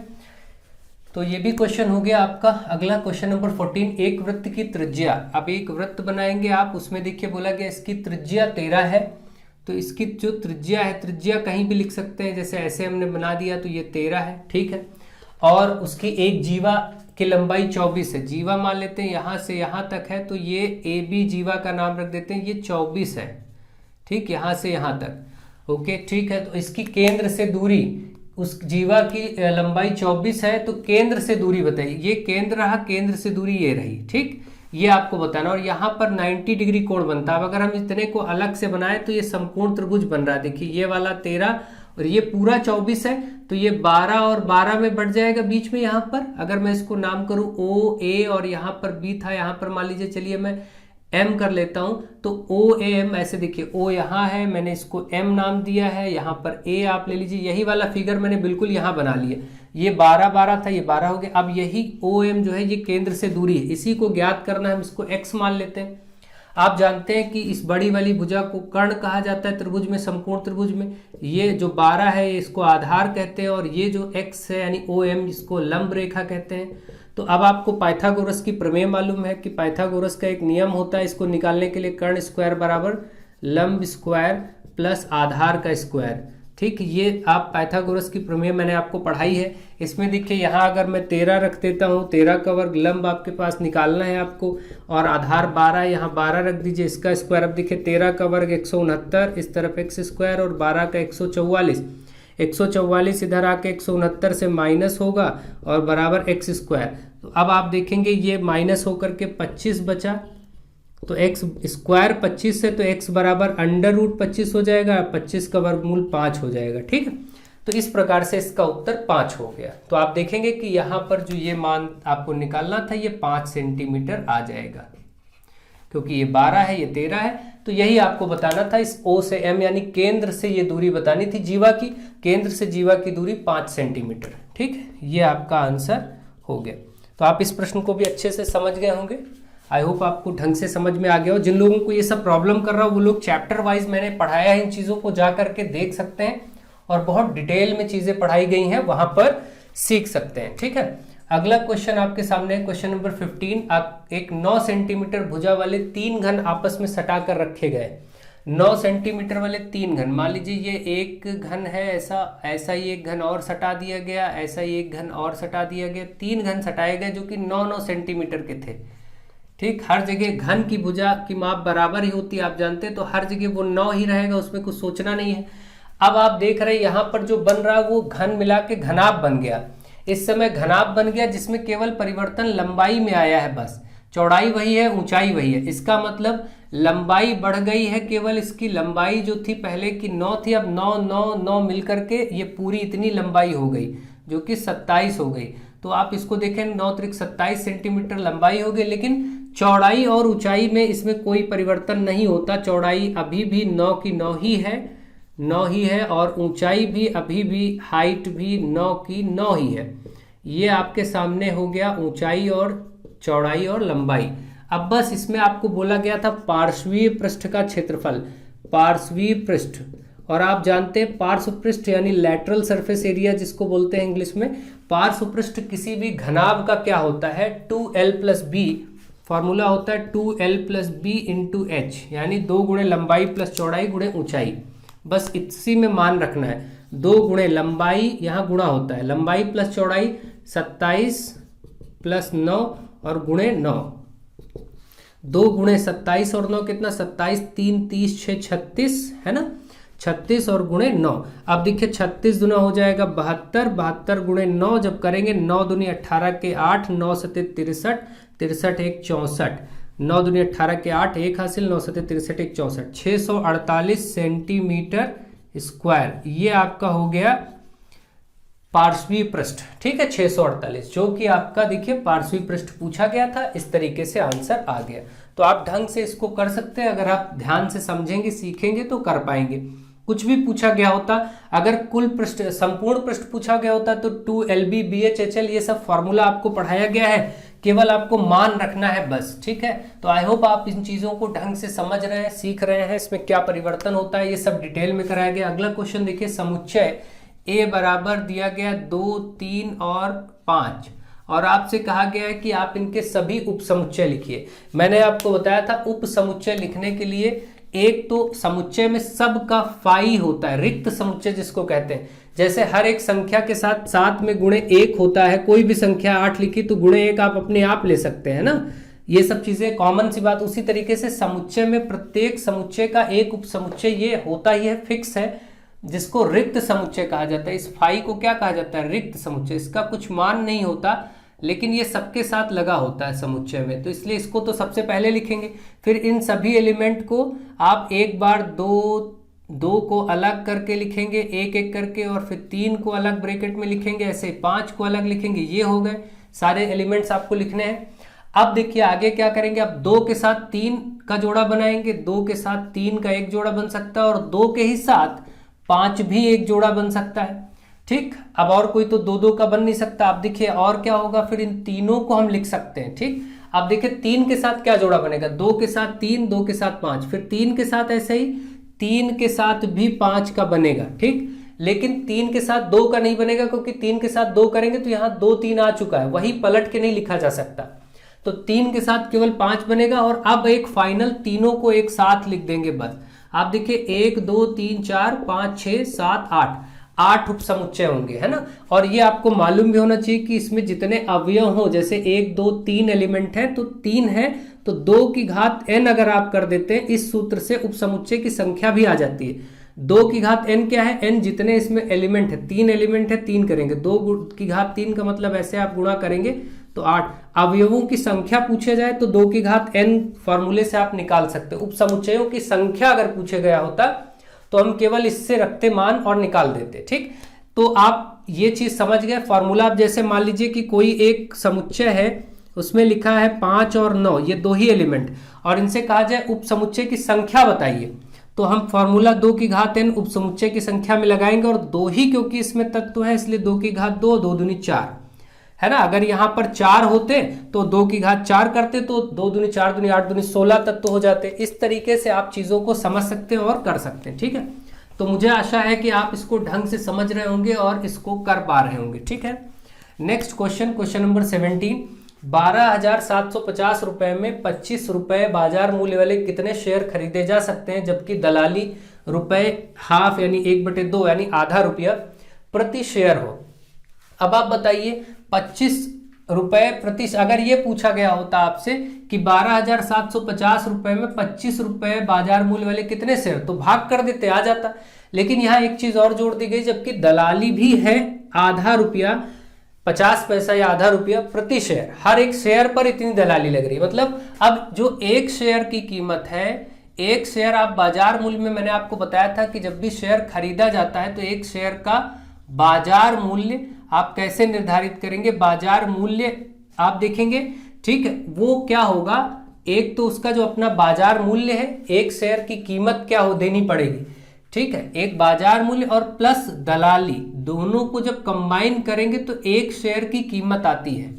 तो ये भी क्वेश्चन हो गया आपका। अगला क्वेश्चन नंबर 14, एक वृत्त की त्रिज्या। अब एक वृत्त बनाएंगे आप, उसमें देखिए बोला गया इसकी त्रिज्या 13 है, तो इसकी जो त्रिज्या है, त्रिज्या कहीं भी लिख सकते हैं, जैसे ऐसे हमने बना दिया तो ये 13 है, ठीक है। और उसकी एक जीवा की लंबाई 24 है, जीवा मान लेते हैं यहाँ से यहाँ तक है, तो ये ए बी जीवा का नाम रख देते हैं, ये 24 है, ठीक, यहाँ से यहाँ तक, ओके, ठीक है। तो इसकी केंद्र से दूरी, उस जीवा की लंबाई 24 है, तो केंद्र से दूरी बताइए, ये केंद्र रहा, केंद्र से दूरी ये रही, ठीक, ये आपको बताना। और यहाँ पर 90 डिग्री कोण बनता है। अब अगर हम इतने को अलग से बनाए तो ये समकोण त्रिभुज बन रहा है, देखिए ये वाला 13 और ये पूरा 24 है, तो ये 12 और 12 में बढ़ जाएगा बीच में यहाँ पर। अगर मैं इसको नाम करूँ ओ ए और यहाँ पर बी था, यहाँ पर मान लीजिए चलिए मैं m कर लेता हूँ, तो ओ ए एम, ऐसे देखिए o यहाँ है, मैंने इसको m नाम दिया है, यहाँ पर a आप ले लीजिए, यही वाला फिगर मैंने बिल्कुल यहाँ बना लिया, ये 12 12 था, ये 12 हो गया। अब यही ओ एम जो है ये केंद्र से दूरी है, इसी को ज्ञात करना है, हम इसको x मान लेते हैं। आप जानते हैं कि इस बड़ी वाली भुजा को कर्ण कहा जाता है त्रिभुज में, समकोण त्रिभुज में। ये जो 12 है इसको आधार कहते हैं, और ये जो x है यानी ओ एम, इसको लंब रेखा कहते हैं। तो अब आपको पाइथागोरस की प्रमेय मालूम है कि पाइथागोरस का एक नियम होता है, इसको निकालने के लिए कर्ण स्क्वायर बराबर लंब स्क्वायर प्लस आधार का स्क्वायर, ठीक, ये आप पाइथागोरस की प्रमेय मैंने आपको पढ़ाई है। इसमें देखिए यहाँ अगर मैं 13 रख देता हूँ, 13 का वर्ग लंब आपके पास निकालना है आपको, और आधार 12, यहाँ 12 रख दीजिए, इसका स्क्वायर। अब देखिए 13 का वर्ग 169, इस तरफ x स्क्वायर, और 12 का 144, 144 इधर आके 169 से माइनस होगा और बराबर x स्क्वायर। तो अब आप देखेंगे ये माइनस होकर के 25 बचा, तो x स्क्वायर 25 है, तो x बराबर अंडर रूट 25 हो जाएगा, 25 का वर्गमूल 5 हो जाएगा, ठीक है। तो इस प्रकार से इसका उत्तर 5 हो गया। तो आप देखेंगे कि यहाँ पर जो ये मान आपको निकालना था, ये 5 सेंटीमीटर आ जाएगा, क्योंकि ये 12 है, ये 13 है, तो यही आपको बताना था। इस O से M यानी केंद्र से ये दूरी बतानी थी जीवा की, केंद्र से जीवा की दूरी 5 सेंटीमीटर, ठीक है। ये आपका आंसर हो गया। तो आप इस प्रश्न को भी अच्छे से समझ गए होंगे, आई होप आपको ढंग से समझ में आ गया हो। जिन लोगों को ये सब प्रॉब्लम कर रहा हो वो लोग चैप्टर वाइज मैंने पढ़ाया है, इन चीज़ों को जा करके देख सकते हैं, और बहुत डिटेल में चीज़ें पढ़ाई गई हैं, वहाँ पर सीख सकते हैं, ठीक है। अगला क्वेश्चन आपके सामने है, क्वेश्चन नंबर 15। आप एक 9 सेंटीमीटर भुजा वाले 3 घन आपस में सटा कर रखे गए, 9 सेंटीमीटर वाले 3 घन, मान लीजिए ये एक घन है, ऐसा ही एक घन और सटा दिया गया, ऐसा ही एक घन और सटा दिया गया, 3 घन सटाए गए जो कि 9-9 सेंटीमीटर के थे, ठीक। हर जगह घन की भुजा की माप बराबर ही होती है, आप जानते हैं, तो हर जगह वो 9 ही रहेगा, उसमें कुछ सोचना नहीं है। अब आप देख रहे हैं यहाँ पर जो बन रहा है वो घन मिला के घनाभ बन गया। इस समय घनाभ बन गया जिसमें केवल परिवर्तन लंबाई में आया है, बस चौड़ाई वही है, ऊंचाई वही है। इसका मतलब लंबाई बढ़ गई है, केवल इसकी लंबाई जो थी पहले की 9 थी, अब 9 9 9 मिलकर के ये पूरी इतनी लंबाई हो गई, जो कि 27 हो गई। तो आप इसको देखें, 9 त्रिक 27 सेंटीमीटर लंबाई हो गई, लेकिन चौड़ाई और ऊंचाई में इसमें कोई परिवर्तन नहीं होता। चौड़ाई अभी भी 9 की 9 ही है, 9 ही है, और ऊंचाई भी अभी भी, हाइट भी 9 की 9 ही है। ये आपके सामने हो गया ऊंचाई और चौड़ाई और लंबाई। अब बस इसमें आपको बोला गया था पार्श्वीय पृष्ठ का क्षेत्रफल, पार्श्वीय पृष्ठ, और आप जानते हैं पार्श्व पृष्ठ यानी लैटरल सरफेस एरिया जिसको बोलते हैं इंग्लिश में। पार्श्व पृष्ठ किसी भी घनाभ का क्या होता है, 2l + b फॉर्मूला होता है 2L plus B into H, यानी 2 गुणे लंबाई प्लस चौड़ाई गुणे ऊंचाई। बस इसी में मान रखना है, 2 गुणे लंबाई, यहाँ गुणा होता है लंबाई प्लस चौड़ाई 27 प्लस 9 और गुणे 9। 2 गुणे 27 और 9 कितना, 27 3 30 6 36 है ना, 36 और गुणे 9। अब देखिए 36 दुना हो जाएगा 72, 72 गुणे 9 जब करेंगे 9 दूनी 18 के 8, 9 सते 63, 63 एक 64, 9 दूनी 18 के 8 एक हासिल, 9 सते 63 एक 64, 648 सेंटीमीटर स्क्वायर। ये आपका हो गया पार्श्वी पृष्ठ, ठीक है, 648, जो कि आपका देखिए पार्श्वी पृष्ठ पूछा गया था। इस तरीके से आंसर आ गया। तो आप ढंग से इसको कर सकते हैं, अगर आप ध्यान से समझेंगे सीखेंगे तो कर पाएंगे। कुछ भी पूछा गया होता, अगर कुल पृष्ठ संपूर्ण पृष्ठ पूछा गया होता तो 2LB BHHL ये सब फॉर्मूला आपको पढ़ाया गया है, केवल आपको मान रखना है बस, ठीक है। तो आई होप आप इन चीजों को ढंग से समझ रहे हैं, सीख रहे हैं, इसमें क्या परिवर्तन होता है ये सब डिटेल में कराया गया। अगला क्वेश्चन देखिए, समुच्चय A बराबर दिया गया 2 3 और 5 और आपसे कहा गया है कि आप इनके सभी उप समुच्चय लिखिए। मैंने आपको बताया था उप समुच्चय लिखने के लिए एक तो समुच्चय में सब का फाई होता है, रिक्त समुच्चय जिसको कहते हैं। जैसे हर एक संख्या के साथ 7 में गुणे 1 होता है, कोई भी संख्या 8 लिखी तो गुणे 1 आप अपने आप ले सकते हैं ना, ये सब चीजें कॉमन सी बात। उसी तरीके से समुच्चय में प्रत्येक समुच्चय का एक उप समुच्चय ये होता ही है, फिक्स है, जिसको रिक्त समुच्चय कहा जाता है। इस फाई को क्या कहा जाता है, रिक्त समुच्चय। इसका कुछ मान नहीं होता, लेकिन ये सबके साथ लगा होता है समुच्चय में, तो इसलिए इसको तो सबसे पहले लिखेंगे। फिर इन सभी एलिमेंट को आप एक बार दो को अलग करके लिखेंगे एक एक करके, और फिर 3 को अलग ब्रैकेट में लिखेंगे, ऐसे 5 को अलग लिखेंगे। ये हो गए सारे एलिमेंट्स आपको लिखने हैं। अब देखिए आगे क्या करेंगे, अब 2 के साथ 3 का जोड़ा बनाएंगे, 2 के साथ 3 का एक जोड़ा बन सकता है, और 2 के ही साथ 5 भी एक जोड़ा बन सकता है, ठीक। अब और कोई तो 2 2 का बन नहीं सकता। अब देखिए और क्या होगा, फिर इन तीनों को हम लिख सकते हैं, ठीक। अब देखिए 3 के साथ क्या जोड़ा बनेगा, 2 के साथ 3, 2 के साथ 5, फिर 3 के साथ ऐसे ही 3 के साथ भी 5 का बनेगा, ठीक। लेकिन 3 के साथ 2 का नहीं बनेगा, क्योंकि 3 के साथ 2 करेंगे तो यहाँ 2 3 आ चुका है, वही पलट के नहीं लिखा जा सकता। तो 3 के साथ केवल 5 बनेगा, और अब एक फाइनल तीनों को एक साथ लिख देंगे बस। आप देखिए 1 2 3 4 5 6 7 8 उप समुच्चय होंगे, है ना। और ये आपको मालूम भी होना चाहिए कि इसमें जितने अवयव हो, जैसे 1 2 3 एलिमेंट है तो 3 है, तो 2 की घात n अगर आप कर देते हैं इस सूत्र से उप समुच्चय की संख्या भी आ जाती है। 2 की घात n क्या है, n जितने इसमें एलिमेंट है, 3 एलिमेंट है 3 करेंगे, 2 की घात 3 का मतलब ऐसे आप गुणा करेंगे तो 8। अवयवों की संख्या पूछे जाए तो 2 की घात n फॉर्मूले से आप निकाल सकते हो। उप समुच्चयों की संख्या अगर पूछे गया होता तो हम केवल इससे रखते मान और निकाल देते, ठीक। तो आप ये चीज समझ गए फॉर्मूला। आप जैसे मान लीजिए कि कोई एक समुच्चय है, उसमें लिखा है 5 और 9, ये 2 ही एलिमेंट, और इनसे कहा जाए उप समुच्चय की संख्या बताइए, तो हम फॉर्मूला 2 की घात n उप समुच्चय की संख्या में लगाएंगे, और 2 ही क्योंकि इसमें तत्व है इसलिए 2 की घात 2, 2 दूनी 4, है ना। अगर यहाँ पर 4 होते तो 2 की घात 4 करते तो 2 दूनी 4 दूनी 8 दूनी 16 तत्व हो जाते। इस तरीके से आप चीजों को समझ सकते हैं और कर सकते हैं, ठीक है। तो मुझे आशा है कि आप इसको ढंग से समझ रहे होंगे और इसको कर पा रहे होंगे, ठीक है। नेक्स्ट क्वेश्चन, क्वेश्चन नंबर 17, 12,750 रुपए में 25 रुपए बाजार मूल्य वाले कितने शेयर खरीदे जा सकते हैं, जबकि दलाली रुपए हाफ यानी 1/2 यानी आधा रुपया प्रति शेयर हो। अब आप बताइए 25 रुपए प्रति, अगर ये पूछा गया होता आपसे कि 12,750 रुपए में 25 रुपए बाजार मूल्य वाले कितने शेयर, तो भाग कर देते आ जाता। लेकिन यहाँ एक चीज और जोड़ दी गई, जबकि दलाली भी है आधा रुपया 50 पैसा या आधा रुपया प्रति शेयर, हर एक शेयर पर इतनी दलाली लग रही है। मतलब अब जो एक शेयर की कीमत है, एक शेयर आप बाजार मूल्य में, मैंने आपको बताया था कि जब भी शेयर खरीदा जाता है तो एक शेयर का बाजार मूल्य आप कैसे निर्धारित करेंगे। बाजार मूल्य आप देखेंगे, ठीक है, वो क्या होगा, एक तो उसका जो अपना बाजार मूल्य है, एक शेयर की कीमत क्या हो देनी पड़ेगी, ठीक है, एक बाजार मूल्य और प्लस दलाली, दोनों को जब कंबाइन करेंगे तो एक शेयर की कीमत आती है,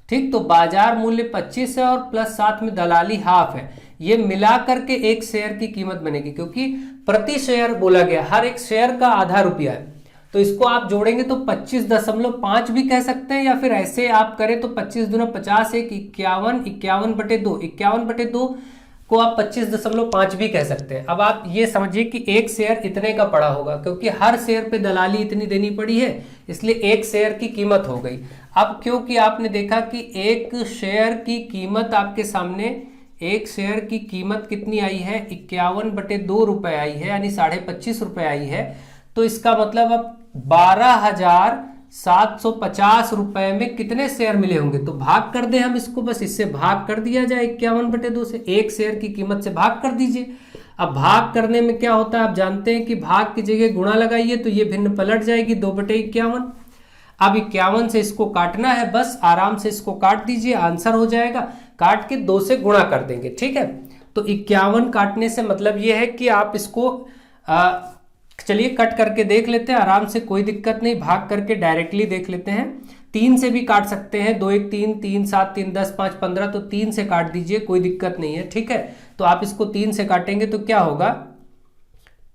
ठीक। तो बाजार मूल्य 25 है और प्लस साथ में दलाली हाफ है, ये मिला करके एक शेयर की कीमत बनेगी, क्योंकि प्रति शेयर बोला गया, हर एक शेयर का आधा रुपया है। तो इसको आप जोड़ेंगे तो 25.5 भी कह सकते हैं, या फिर ऐसे आप करें तो 25 दूना 50, 51, 51/2 को आप 25.5 भी कह सकते हैं। अब आप ये समझिए कि एक शेयर इतने का पड़ा होगा, क्योंकि हर शेयर पे दलाली इतनी देनी पड़ी है, इसलिए एक शेयर की कीमत हो गई। अब क्योंकि आपने देखा कि एक शेयर की कीमत आपके सामने, एक शेयर की कीमत कितनी आई है, 51/2 रुपए आई है, यानी 25.5 रुपए आई है। तो इसका मतलब अब 12,750 रुपए में कितने शेयर मिले होंगे, तो भाग कर दें हम इसको, बस इससे भाग कर दिया जाए 51/2 से, एक शेयर की कीमत से भाग कर दीजिए। अब भाग करने में क्या होता है, आप जानते हैं कि भाग की जगह गुणा लगाइए तो ये भिन्न पलट जाएगी, 2/51। अब 51 से इसको काटना है, बस आराम से इसको काट दीजिए, आंसर हो जाएगा। काट के 2 से गुणा कर देंगे, ठीक है। तो 51 काटने से मतलब ये है कि आप इसको चलिए कट करके देख लेते हैं आराम से, कोई दिक्कत नहीं, भाग करके डायरेक्टली देख लेते हैं। 3 से भी काट सकते हैं, 2 1 3, 3 7 3 10 5 15, तो 3 से काट दीजिए, कोई दिक्कत नहीं है, ठीक है। तो आप इसको 3 से काटेंगे तो क्या होगा,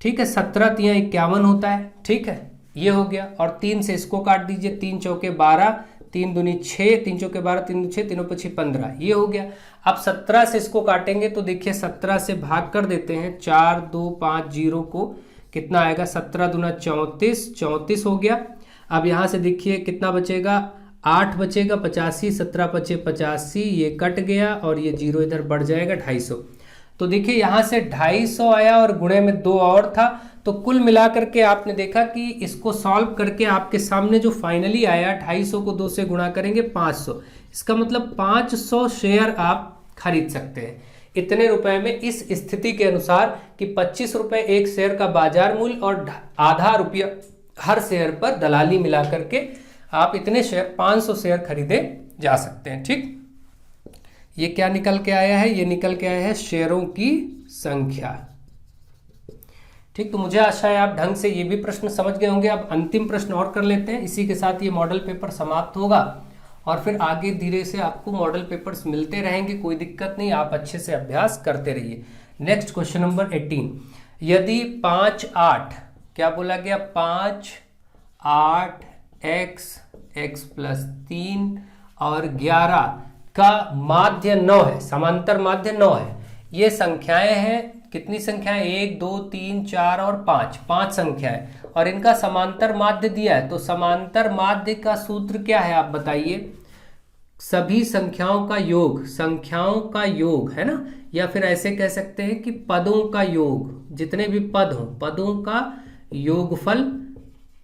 ठीक है, 17 × 3 = 51 होता है, ठीक है, ये हो गया। और 3 से इसको काट दीजिए, 3 चौके 12, 3 दूनी 6, 3 चौके 12, 3 दूनी 6, 3 5 15, ये हो गया। अब 17 से इसको काटेंगे तो देखिए 17 से भाग कर देते हैं, 4 2 5 0 को कितना आएगा, 17 दूना 34, 34 हो गया। अब यहाँ से देखिए कितना बचेगा, 8 बचेगा, 85, 17 × 5 = 85, ये कट गया और ये 0 इधर बढ़ जाएगा, 250। तो देखिए यहाँ से 250 आया और गुणे में 2 और था, तो कुल मिलाकर के आपने देखा कि इसको सॉल्व करके आपके सामने जो फाइनली आया, 250 को 2 से गुणा करेंगे 500, इसका मतलब 500 शेयर आप खरीद सकते हैं इतने रुपए में, इस स्थिति के अनुसार कि 25 रुपए एक शेयर का बाजार मूल्य और आधा रुपया हर शेयर पर दलाली मिला करके आप इतने शेयर 500 शेयर खरीदे जा सकते हैं, ठीक। ये क्या निकल के आया है, ये निकल के आया है शेयरों की संख्या, ठीक। तो मुझे आशा है आप ढंग से ये भी प्रश्न समझ गए होंगे। अब अंतिम प्रश्न और कर लेते हैं, इसी के साथ ये मॉडल पेपर समाप्त होगा और फिर आगे धीरे से आपको मॉडल पेपर्स मिलते रहेंगे, कोई दिक्कत नहीं, आप अच्छे से अभ्यास करते रहिए। नेक्स्ट क्वेश्चन नंबर 18, यदि 5 8, क्या बोला गया, 5 8 x + 3 और 11 का माध्य 9 है, समांतर माध्य 9 है। ये संख्याएं हैं, कितनी संख्याएं, 1 2 3 4 और 5 संख्याएं, और इनका समांतर माध्य दिया है। तो समांतर माध्य का सूत्र क्या है आप बताइए, सभी संख्याओं का योग, संख्याओं का योग है ना, या फिर ऐसे कह सकते हैं कि पदों का योग, जितने भी पद हों पदों का योगफल,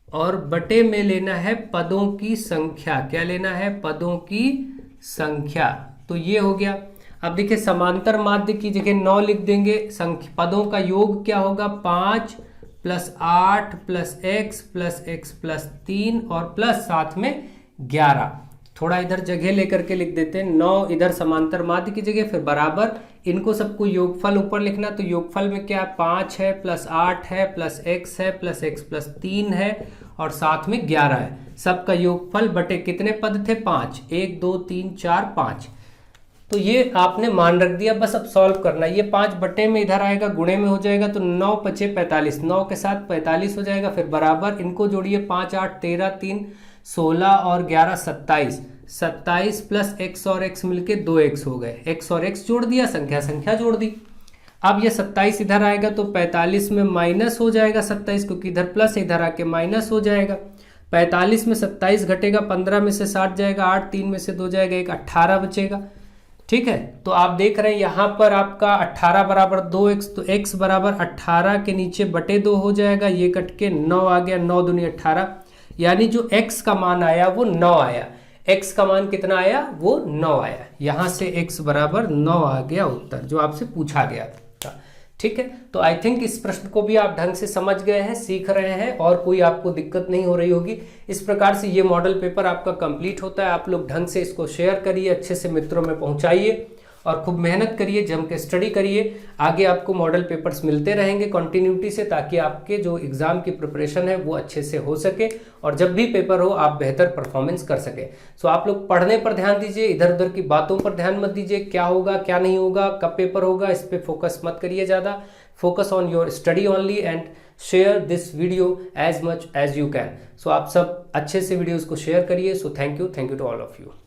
और बटे में लेना है पदों की संख्या, क्या लेना है, पदों की संख्या। तो ये हो गया। अब देखिए समांतर माध्य की जगह 9 लिख देंगे, पदों का योग क्या होगा, 5 + 8 + x + 3 और प्लस साथ में 11, थोड़ा इधर जगह लेकर के लिख देते हैं, 9 इधर समांतर माध्य की जगह, फिर बराबर इनको सबको योगफल ऊपर लिखना, तो योगफल में क्या 5 है + 8 है +x है +x + 3 है और साथ में 11 है, सबका योगफल बटे कितने पद थे, 5, 1 2 3 4 5। तो ये आपने मान रख दिया, बस अब सॉल्व करना। ये 5 बटे में इधर आएगा, गुणे में हो जाएगा, तो 9 × 5 = 45, 9 के साथ 45 हो जाएगा, फिर बराबर इनको जोड़िए, 5 8 13 3 16 और 11 27, 27 प्लस x और x मिलके 2x हो गए, x और x जोड़ दिया, संख्या जोड़ दी। अब ये 27 इधर आएगा तो 45 में माइनस हो जाएगा 27, क्योंकि इधर प्लस इधर आके माइनस हो जाएगा। 45 में 27 घटेगा, 15 में से 60 जाएगा, 8 3 में से 2 जाएगा, एक 18 बचेगा। ठीक है, तो आप देख रहे हैं यहाँ पर आपका 18 बराबर 2x, तो x बराबर 18 के नीचे बटे 2 हो जाएगा, ये कट के 9 आ गया, 9 दूनी 18, यानी जो x का मान आया वो 9 आया। x का मान कितना आया, वो 9 आया। यहाँ से x बराबर 9 आ गया उत्तर, जो आपसे पूछा गया था। ठीक है, तो आई थिंक इस प्रश्न को भी आप ढंग से समझ गए हैं, सीख रहे हैं और कोई आपको दिक्कत नहीं हो रही होगी। इस प्रकार से ये मॉडल पेपर आपका कंप्लीट होता है। आप लोग ढंग से इसको शेयर करिए, अच्छे से मित्रों में पहुंचाइए और खूब मेहनत करिए, जम के स्टडी करिए। आगे आपको मॉडल पेपर्स मिलते रहेंगे कंटिन्यूटी से, ताकि आपके जो एग्जाम की प्रिपरेशन है वो अच्छे से हो सके और जब भी पेपर हो आप बेहतर परफॉर्मेंस कर सके। सो आप लोग पढ़ने पर ध्यान दीजिए, इधर उधर की बातों पर ध्यान मत दीजिए, क्या होगा क्या नहीं होगा, कब पेपर होगा, इस पर फोकस मत करिए ज़्यादा। Focus on your study only and share this video as much as you can. So आप सब अच्छे से वीडियोज़ को शेयर करिए। So thank you to all of you.